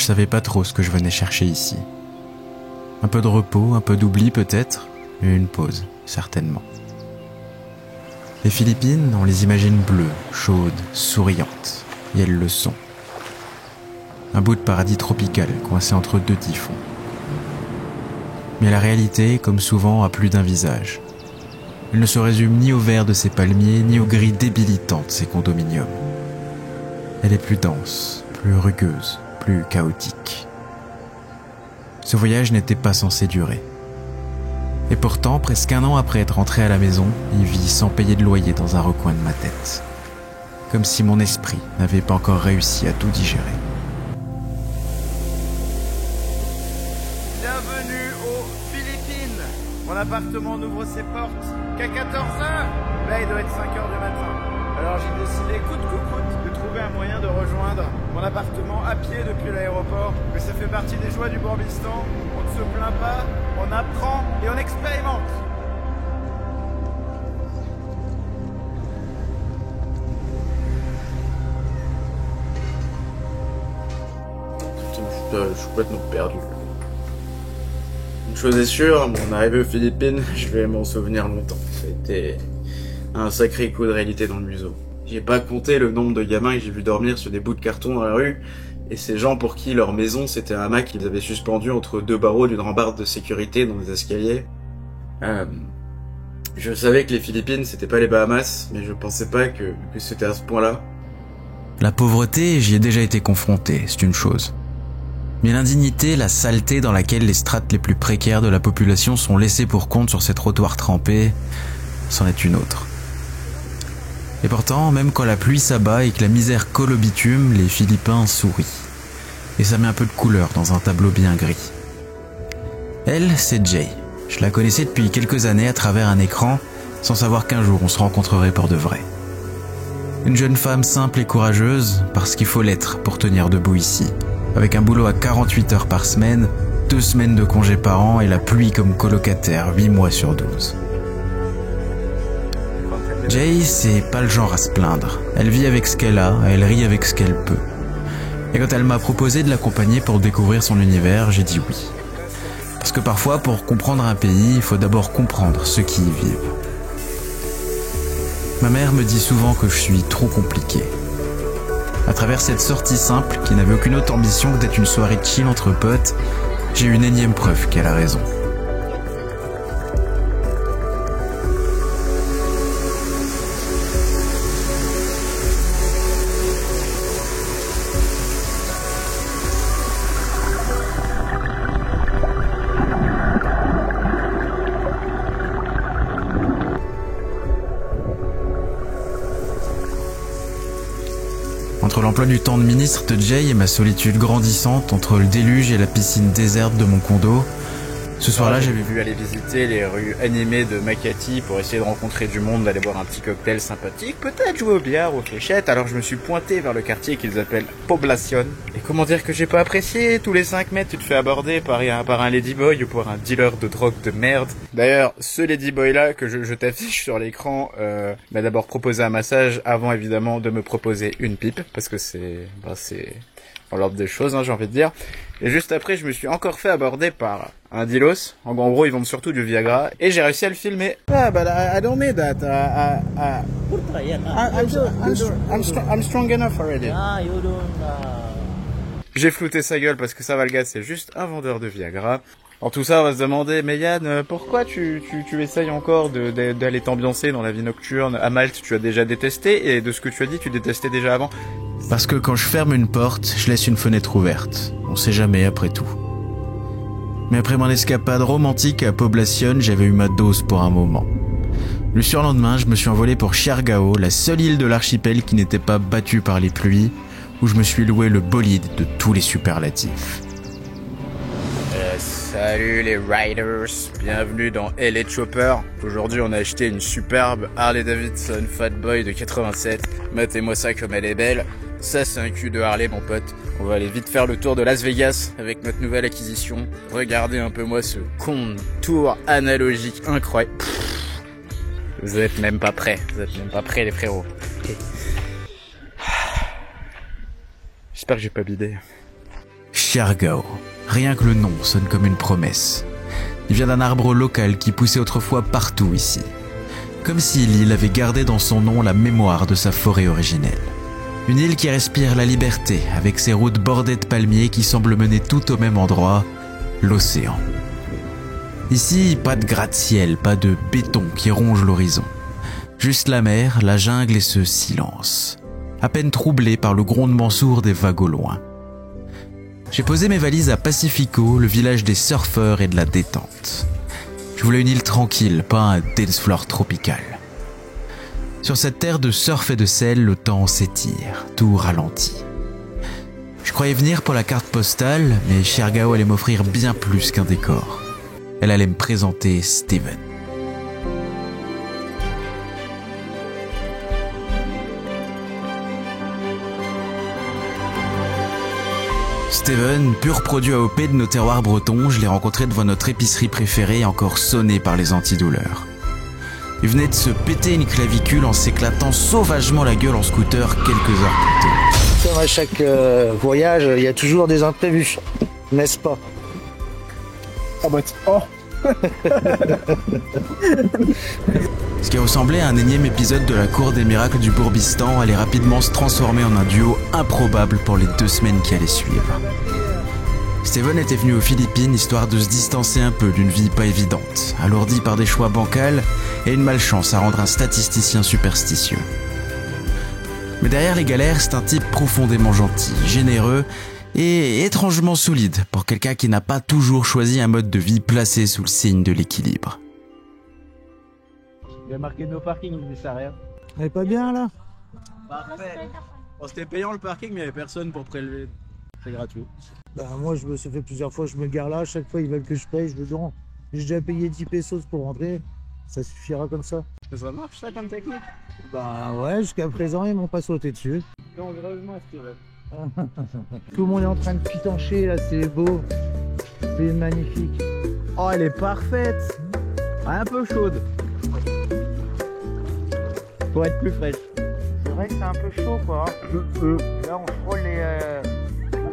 je savais pas trop ce que je venais chercher ici. Un peu de repos, un peu d'oubli peut-être, et une pause, certainement. Les Philippines, on les imagine bleues, chaudes, souriantes, et elles le sont. Un bout de paradis tropical coincé entre deux typhons. Mais la réalité, comme souvent, a plus d'un visage. Elle ne se résume ni au vert de ses palmiers, ni au gris débilitant de ses condominiums. Elle est plus dense, plus rugueuse, plus chaotique. Ce voyage n'était pas censé durer. Et pourtant, presque un an après être rentré à la maison, il vit sans payer de loyer dans un recoin de ma tête. Comme si mon esprit n'avait pas encore réussi à tout digérer. Bienvenue aux Philippines. Mon appartement n'ouvre ses portes qu'à 14h. Là, il doit être 5h du matin. Alors j'ai décidé, coûte que coûte, de trouver un moyen de rejoindre mon appartement à pied depuis l'aéroport. Mais ça fait partie des joies du Bourbistan. On ne se plaint pas, on apprend et on expérimente. Je suis complètement perdu. Une chose est sûre, mon arrivée aux Philippines, je vais m'en souvenir longtemps. Ça a été un sacré coup de réalité dans le museau. J'ai pas compté le nombre de gamins que j'ai vu dormir sur des bouts de carton dans la rue, et ces gens pour qui leur maison c'était un hamac qu'ils avaient suspendu entre deux barreaux d'une rambarde de sécurité dans des escaliers. Je savais que les Philippines c'était pas les Bahamas, mais je pensais pas que c'était à ce point-là. La pauvreté, j'y ai déjà été confronté, c'est une chose. Mais l'indignité, la saleté dans laquelle les strates les plus précaires de la population sont laissées pour compte sur ces trottoirs trempés, c'en est une autre. Et pourtant, même quand la pluie s'abat et que la misère colle au bitume, les Philippins sourient. Et ça met un peu de couleur dans un tableau bien gris. Elle, c'est Jay. Je la connaissais depuis quelques années à travers un écran, sans savoir qu'un jour on se rencontrerait pour de vrai. Une jeune femme simple et courageuse, parce qu'il faut l'être pour tenir debout ici. Avec un boulot à 48 heures par semaine, 2 semaines de congés par an et la pluie comme colocataire 8 mois sur 12. Jay, c'est pas le genre à se plaindre. Elle vit avec ce qu'elle a, elle rit avec ce qu'elle peut. Et quand elle m'a proposé de l'accompagner pour découvrir son univers, j'ai dit oui. Parce que parfois, pour comprendre un pays, il faut d'abord comprendre ceux qui y vivent. Ma mère me dit souvent que je suis trop compliqué. À travers cette sortie simple, qui n'avait aucune autre ambition que d'être une soirée chill entre potes, j'ai une énième preuve qu'elle a raison. Entre l'emploi du temps de ministre de Jay et ma solitude grandissante entre le déluge et la piscine déserte de mon condo, ce soir-là, j'avais vu aller visiter les rues animées de Makati pour essayer de rencontrer du monde, d'aller boire un petit cocktail sympathique, peut-être jouer au billard, aux fléchettes. Alors je me suis pointé vers le quartier qu'ils appellent Poblacion. Et comment dire que j'ai pas apprécié, tous les 5 mètres tu te fais aborder par un ladyboy ou par un dealer de drogue de merde. D'ailleurs, ce ladyboy là que je t'affiche sur l'écran m'a d'abord proposé un massage avant évidemment de me proposer une pipe, parce que c'est dans l'ordre des choses, j'ai envie de dire. Et juste après, je me suis encore fait aborder par un dealos. En gros, ils vendent surtout du Viagra. Et j'ai réussi à le filmer. Ah, but I don't need that. I'm strong enough already. J'ai flouté sa gueule parce que ça va, le gars, c'est juste un vendeur de Viagra. En tout ça, on va se demander, mais Yann, pourquoi tu essayes encore d'aller t'ambiancer dans la vie nocturne? À Malte, tu as déjà détesté, et de ce que tu as dit, tu détestais déjà avant. Parce que quand je ferme une porte, je laisse une fenêtre ouverte. On sait jamais après tout. Mais après mon escapade romantique à Poblacion, j'avais eu ma dose pour un moment. Le surlendemain, je me suis envolé pour Siargao, la seule île de l'archipel qui n'était pas battue par les pluies, où je me suis loué le bolide de tous les superlatifs. Salut les riders, bienvenue dans LA Chopper. Aujourd'hui on a acheté une superbe Harley Davidson Fatboy de 87. Matez-moi ça comme elle est belle. Ça c'est un cul de Harley mon pote. On va aller vite faire le tour de Las Vegas avec notre nouvelle acquisition. Regardez un peu moi ce contour analogique incroyable. Vous êtes même pas prêts, les frérots. J'espère que j'ai pas bidé. Siargao. Rien que le nom sonne comme une promesse. Il vient d'un arbre local qui poussait autrefois partout ici. Comme si l'île avait gardé dans son nom la mémoire de sa forêt originelle. Une île qui respire la liberté, avec ses routes bordées de palmiers qui semblent mener tout au même endroit, l'océan. Ici, pas de gratte-ciel, pas de béton qui ronge l'horizon. Juste la mer, la jungle et ce silence, à peine troublé par le grondement sourd des vagues au loin. J'ai posé mes valises à Pacifico, le village des surfeurs et de la détente. Je voulais une île tranquille, pas un dance floor tropical. Sur cette terre de surf et de sel, le temps s'étire, tout ralentit. Je croyais venir pour la carte postale, mais Siargao allait m'offrir bien plus qu'un décor. Elle allait me présenter Steven. Steven, pur produit AOP de nos terroirs bretons, je l'ai rencontré devant notre épicerie préférée, encore sonné par les antidouleurs. Il venait de se péter une clavicule en s'éclatant sauvagement la gueule en scooter quelques heures plus tôt. Comme à chaque voyage, il y a toujours des imprévus, n'est-ce pas? Ah bah oh. Ce qui ressemblait à un énième épisode de la cour des miracles du Bourbistan allait rapidement se transformer en un duo improbable pour les 2 semaines qui allaient suivre. Steven était venu aux Philippines histoire de se distancer un peu d'une vie pas évidente, alourdie par des choix bancals et une malchance à rendre un statisticien superstitieux. Mais derrière les galères, c'est un type profondément gentil, généreux et étrangement solide pour quelqu'un qui n'a pas toujours choisi un mode de vie placé sous le signe de l'équilibre. Il y a marqué no parking, mais ça rien. Elle est pas bien là? Parfait. Bon, c'était payant le parking, mais il n'y avait personne pour prélever. C'est gratuit. Bah moi je me suis fait plusieurs fois, je me gare là, à chaque fois ils veulent que je paye, je veux donc. J'ai déjà payé 10 pesos pour rentrer, ça suffira comme ça. Ça marche ça comme technique? Bah ouais, jusqu'à présent ils m'ont pas sauté dessus. Dangereusement, Steven. Tout le monde est en train de pitancher là, c'est beau, c'est magnifique. Oh, elle est parfaite. Un peu chaude. Pour être plus fraîche. C'est vrai que c'est un peu chaud quoi. Là on frôle les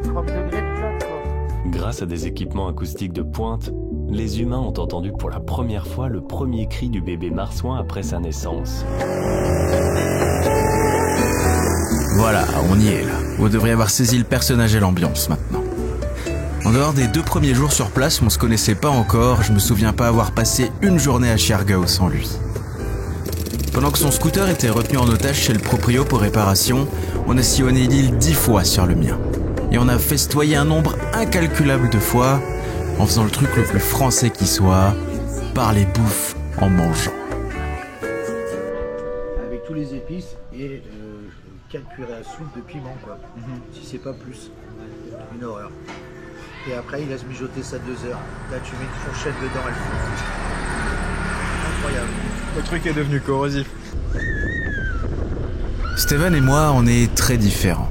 30 degrés de flatte quoi. Grâce à des équipements acoustiques de pointe, les humains ont entendu pour la première fois le premier cri du bébé marsouin après sa naissance. Voilà, on y est là. Vous devriez avoir saisi le personnage et l'ambiance maintenant. En dehors des 2 premiers jours sur place où on se connaissait pas encore, je me souviens pas avoir passé une journée à Siargao sans lui. Pendant que son scooter était retenu en otage chez le proprio pour réparation, on a sillonné l'île 10 fois sur le mien. Et on a festoyé un nombre incalculable de fois en faisant le truc le plus français qui soit, parler bouffe en mangeant. Avec tous les épices et 4 cuillères à soupe de piment quoi. Si c'est pas plus. Une horreur. Et après il laisse mijoter ça 2 heures. Là tu mets une fourchette dedans, elle fond. Incroyable. Le truc est devenu corrosif. Steven et moi, on est très différents.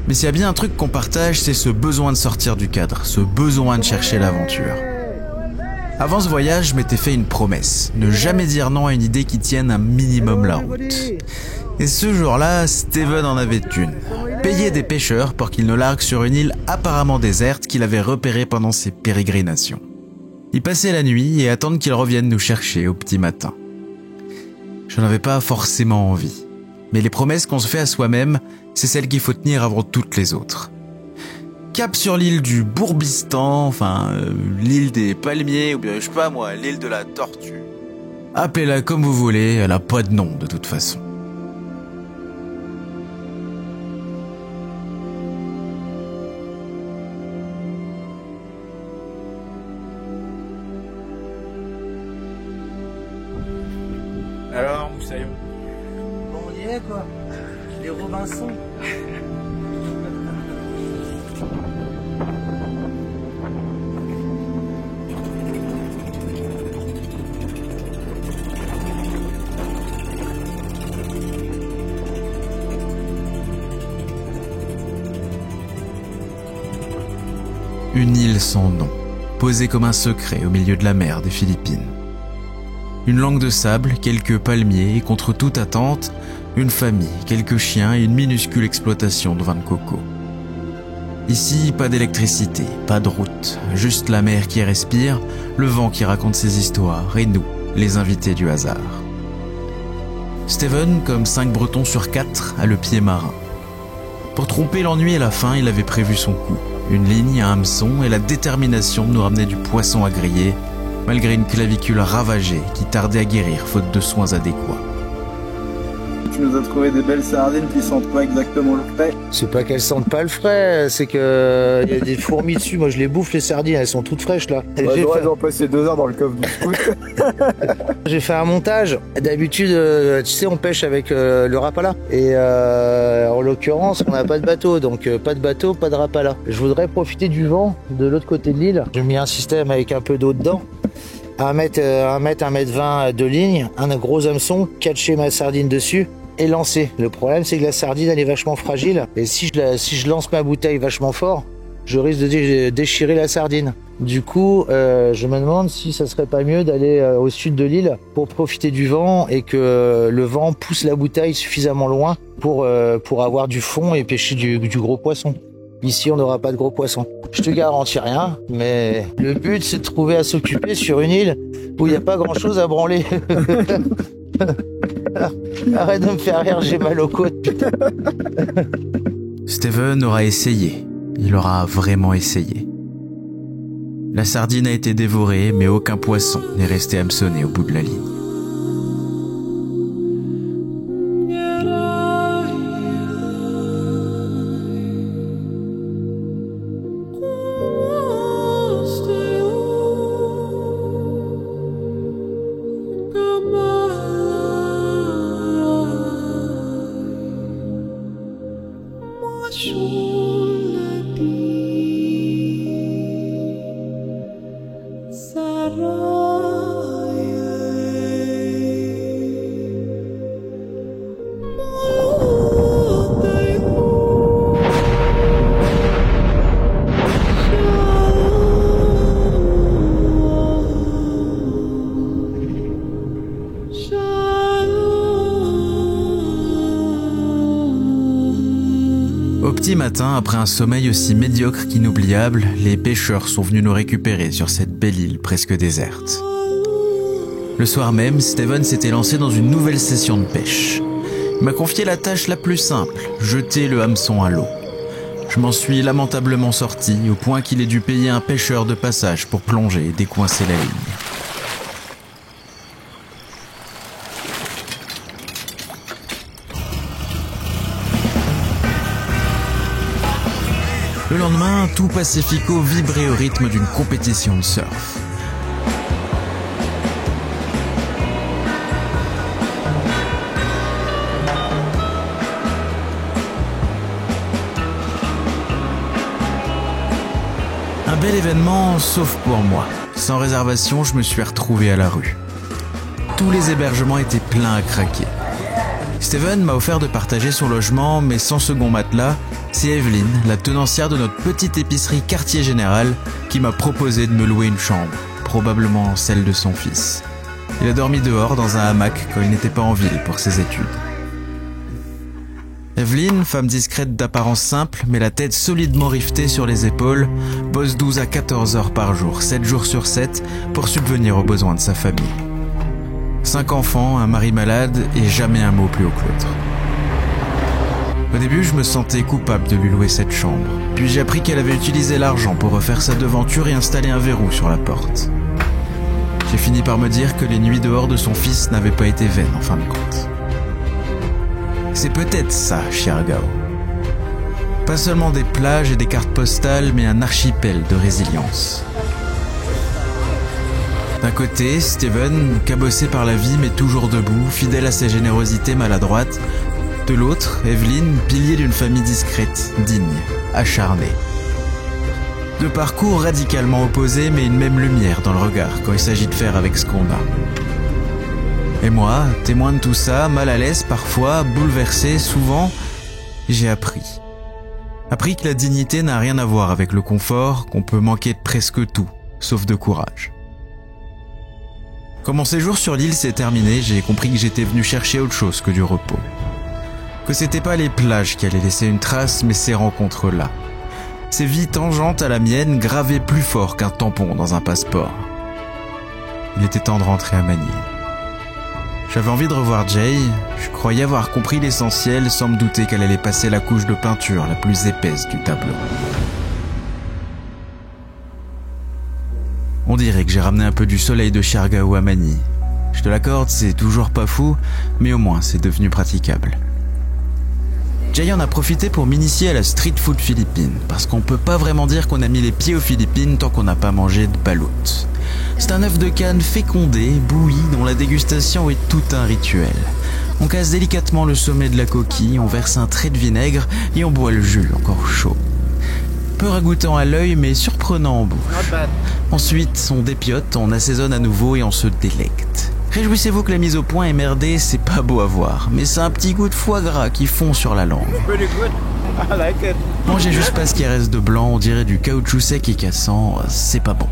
Mais s'il y a bien un truc qu'on partage, c'est ce besoin de sortir du cadre, ce besoin de chercher l'aventure. Avant ce voyage, je m'étais fait une promesse, ne jamais dire non à une idée qui tienne un minimum la route. Et ce jour-là, Steven en avait une. Payer des pêcheurs pour qu'ils nous larguent sur une île apparemment déserte qu'il avait repérée pendant ses pérégrinations. Y passer la nuit et attendre qu'ils reviennent nous chercher au petit matin. Je n'en avais pas forcément envie. Mais les promesses qu'on se fait à soi-même, c'est celles qu'il faut tenir avant toutes les autres. Cap sur l'île du Bourbistan, l'île des palmiers, ou bien je sais pas moi, l'île de la tortue. Appelez-la comme vous voulez, elle a pas de nom de toute façon. Alors, Moussaillon. Bon on y est quoi. Les Robinson. Une île sans nom, posée comme un secret au milieu de la mer des Philippines. Une langue de sable, quelques palmiers et contre toute attente, une famille, quelques chiens et une minuscule exploitation de vin de coco. Ici, pas d'électricité, pas de route, juste la mer qui respire, le vent qui raconte ses histoires, et nous, les invités du hasard. Steven, comme 5 Bretons sur 4, a le pied marin. Pour tromper l'ennui et la faim, il avait prévu son coup. Une ligne, un hameçon et la détermination de nous ramener du poisson à griller, malgré une clavicule ravagée qui tardait à guérir faute de soins adéquats. Tu nous as trouvé des belles sardines qui sentent pas exactement le frais. C'est pas qu'elles sentent pas le frais, c'est que y a des fourmis dessus. Moi je les bouffe les sardines, elles sont toutes fraîches là. J'ai passé 2 heures dans le coffre du scout. J'ai fait un montage. D'habitude, tu sais, on pêche avec le rapala. Et en l'occurrence, on n'a pas de bateau, donc pas de bateau, pas de rapala. Je voudrais profiter du vent de l'autre côté de l'île. J'ai mis un système avec un peu d'eau dedans. 1 mètre, 1m20 de ligne, un gros hameçon, catcher ma sardine dessus et lancer. Le problème, c'est que la sardine, elle est vachement fragile. Et si je lance ma bouteille vachement fort, je risque de déchirer la sardine. Du coup, je me demande si ça serait pas mieux d'aller au sud de l'île pour profiter du vent et que le vent pousse la bouteille suffisamment loin pour avoir du fond et pêcher du gros poisson. Ici, on n'aura pas de gros poissons. Je te garantis rien, mais le but, c'est de trouver à s'occuper sur une île où il n'y a pas grand-chose à branler. Arrête de me faire rire, j'ai mal aux côtes, putain. Steven aura essayé. Il aura vraiment essayé. La sardine a été dévorée, mais aucun poisson n'est resté hameçonné au bout de la ligne. Au petit matin, après un sommeil aussi médiocre qu'inoubliable, les pêcheurs sont venus nous récupérer sur cette belle île presque déserte. Le soir même, Steven s'était lancé dans une nouvelle session de pêche. Il m'a confié la tâche la plus simple, jeter le hameçon à l'eau. Je m'en suis lamentablement sorti, au point qu'il ait dû payer un pêcheur de passage pour plonger et décoincer la ligne. Le lendemain, tout Pacifico vibrait au rythme d'une compétition de surf. Un bel événement, sauf pour moi. Sans réservation, je me suis retrouvé à la rue. Tous les hébergements étaient pleins à craquer. Steven m'a offert de partager son logement, mais sans second matelas, c'est Evelyne, la tenancière de notre petite épicerie Quartier Général, qui m'a proposé de me louer une chambre, probablement celle de son fils. Il a dormi dehors dans un hamac quand il n'était pas en ville pour ses études. Evelyne, femme discrète d'apparence simple, mais la tête solidement rivetée sur les épaules, bosse 12 à 14 heures par jour, 7 jours sur 7, pour subvenir aux besoins de sa famille. 5 enfants, un mari malade et jamais un mot plus haut que l'autre. Au début, je me sentais coupable de lui louer cette chambre. Puis j'ai appris qu'elle avait utilisé l'argent pour refaire sa devanture et installer un verrou sur la porte. J'ai fini par me dire que les nuits dehors de son fils n'avaient pas été vaines en fin de compte. C'est peut-être ça, Chiargao. Pas seulement des plages et des cartes postales, mais un archipel de résilience. D'un côté, Steven, cabossé par la vie mais toujours debout, fidèle à sa générosité maladroite. De l'autre, Evelyne, pilier d'une famille discrète, digne, acharnée. Deux parcours radicalement opposés mais une même lumière dans le regard quand il s'agit de faire avec ce qu'on a. Et moi, témoin de tout ça, mal à l'aise parfois, bouleversé souvent, j'ai appris. Appris que la dignité n'a rien à voir avec le confort, qu'on peut manquer de presque tout, sauf de courage. Quand mon séjour sur l'île s'est terminé, j'ai compris que j'étais venu chercher autre chose que du repos. Que c'était pas les plages qui allaient laisser une trace, mais ces rencontres-là. Ses vies tangentes à la mienne, gravées plus fort qu'un tampon dans un passeport. Il était temps de rentrer à Manille. J'avais envie de revoir Jay, je croyais avoir compris l'essentiel sans me douter qu'elle allait passer la couche de peinture la plus épaisse du tableau. On dirait que j'ai ramené un peu du soleil de Siargao à Manille. Je te l'accorde, c'est toujours pas fou, mais au moins c'est devenu praticable. Jay en a profité pour m'initier à la street food philippine, parce qu'on peut pas vraiment dire qu'on a mis les pieds aux Philippines tant qu'on n'a pas mangé de baloute. C'est un œuf de canne fécondé, bouilli, dont la dégustation est tout un rituel. On casse délicatement le sommet de la coquille, on verse un trait de vinaigre et on boit le jus encore chaud. Peu ragoûtant à l'œil mais surprenant en bouche. Ensuite, on dépiote, on assaisonne à nouveau et on se délecte. Réjouissez-vous que la mise au point est merdée, c'est pas beau à voir, mais c'est un petit goût de foie gras qui fond sur la langue. Mangez juste pas ce qui reste de blanc, on dirait du caoutchouc sec et cassant, c'est pas bon.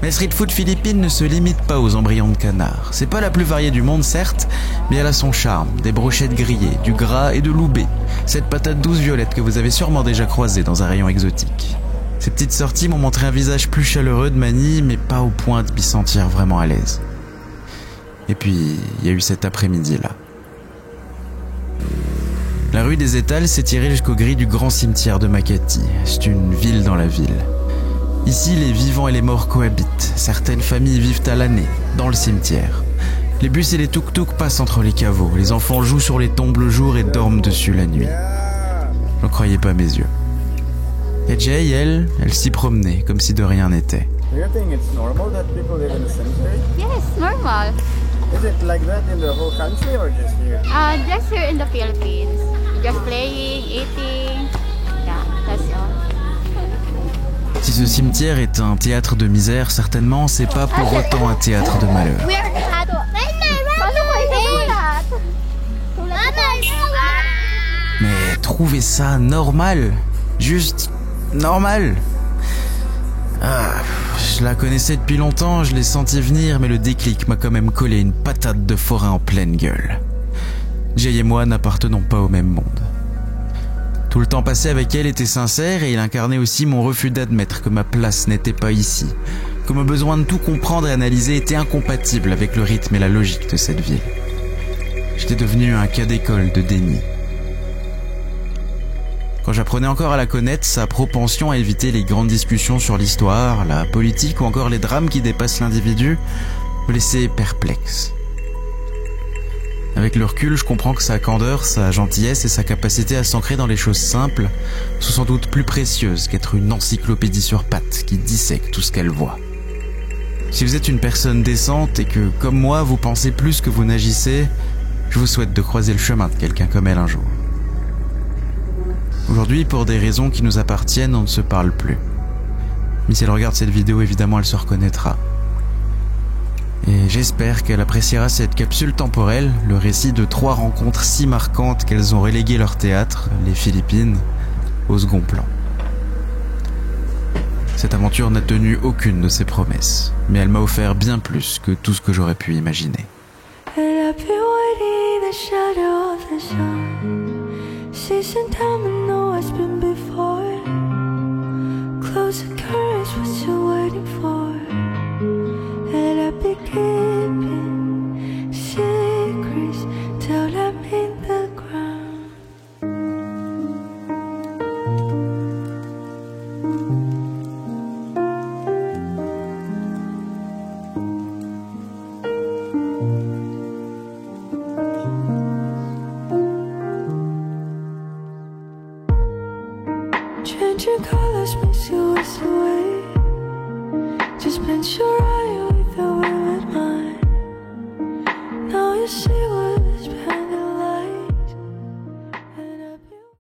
La street food philippine ne se limite pas aux embryons de canard. C'est pas la plus variée du monde certes, mais elle a son charme, des brochettes grillées, du gras et de loubet. Cette patate douce violette que vous avez sûrement déjà croisée dans un rayon exotique. Ces petites sorties m'ont montré un visage plus chaleureux de Manille, mais pas au point de m'y sentir vraiment à l'aise. Et puis, il y a eu cet après-midi-là. La rue des Étals s'étirait jusqu'aux grilles du grand cimetière de Makati. C'est une ville dans la ville. Ici, les vivants et les morts cohabitent. Certaines familles vivent à l'année, dans le cimetière. Les bus et les tuk-tuk passent entre les caveaux. Les enfants jouent sur les tombes le jour et dorment dessus la nuit. Je ne croyais pas mes yeux. Et Jay, elle s'y promenait, comme si de rien n'était. Do you think it's normal that people live in a cemetery? Yes, normal. Is it like that in the whole country or just here? Just here in the Philippines. Just playing, eating. Yeah, that's all. Si ce cimetière est un théâtre de misère, certainement, c'est pas pour autant un théâtre de malheur. Mais trouvez ça normal? Juste normal? Je la connaissais depuis longtemps, je l'ai senti venir, mais le déclic m'a quand même collé une patate de forain en pleine gueule. Jay et moi n'appartenons pas au même monde. Tout le temps passé avec elle était sincère et il incarnait aussi mon refus d'admettre que ma place n'était pas ici, que mon besoin de tout comprendre et analyser était incompatible avec le rythme et la logique de cette ville. J'étais devenu un cas d'école de déni. Quand j'apprenais encore à la connaître, sa propension à éviter les grandes discussions sur l'histoire, la politique ou encore les drames qui dépassent l'individu me laissait perplexe. Avec le recul, je comprends que sa candeur, sa gentillesse et sa capacité à s'ancrer dans les choses simples sont sans doute plus précieuses qu'être une encyclopédie sur pattes qui dissèque tout ce qu'elle voit. Si vous êtes une personne décente et que, comme moi, vous pensez plus que vous n'agissez, je vous souhaite de croiser le chemin de quelqu'un comme elle un jour. Aujourd'hui, pour des raisons qui nous appartiennent, on ne se parle plus. Mais si elle regarde cette vidéo, évidemment, elle se reconnaîtra. Et j'espère qu'elle appréciera cette capsule temporelle, le récit de 3 rencontres si marquantes qu'elles ont relégué leur théâtre, les Philippines, au second plan. Cette aventure n'a tenu aucune de ses promesses, mais elle m'a offert bien plus que tout ce que j'aurais pu imaginer. And I've been keeping secrets till I'm in the ground. Changing colors makes you waste away. Just bend your eye